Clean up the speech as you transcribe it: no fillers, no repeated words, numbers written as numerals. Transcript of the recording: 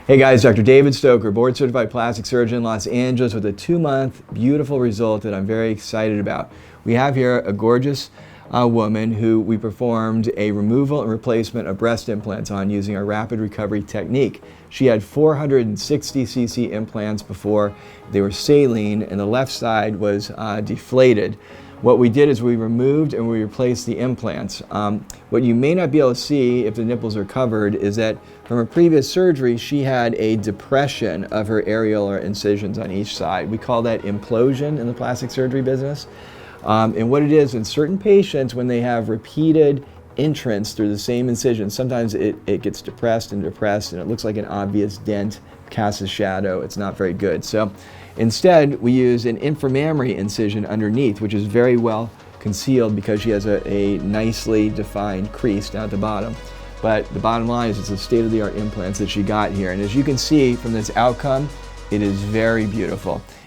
Hey guys, Dr. David Stoker, board certified plastic surgeon in Los Angeles with a 2-month beautiful result that I'm very excited about. We have here a gorgeous woman who we performed a removal and replacement of breast implants on using our rapid recovery technique. She had 460 cc implants before. They were saline and the left side was deflated. What we did is we removed and we replaced the implants. What you may not be able to see if the nipples are covered is that from her previous surgery, she had a depression of her areolar incisions on each side. We call that implosion in the plastic surgery business. And what it is, in certain patients, when they have repeated entrance through the same incision, sometimes it gets depressed and it looks like an obvious dent, casts a shadow. It's not very good. So instead, we use an inframammary incision underneath, which is very well concealed because she has a nicely defined crease down at the bottom. But the bottom line is it's the state-of-the-art implants that she got here. And as you can see from this outcome, it is very beautiful.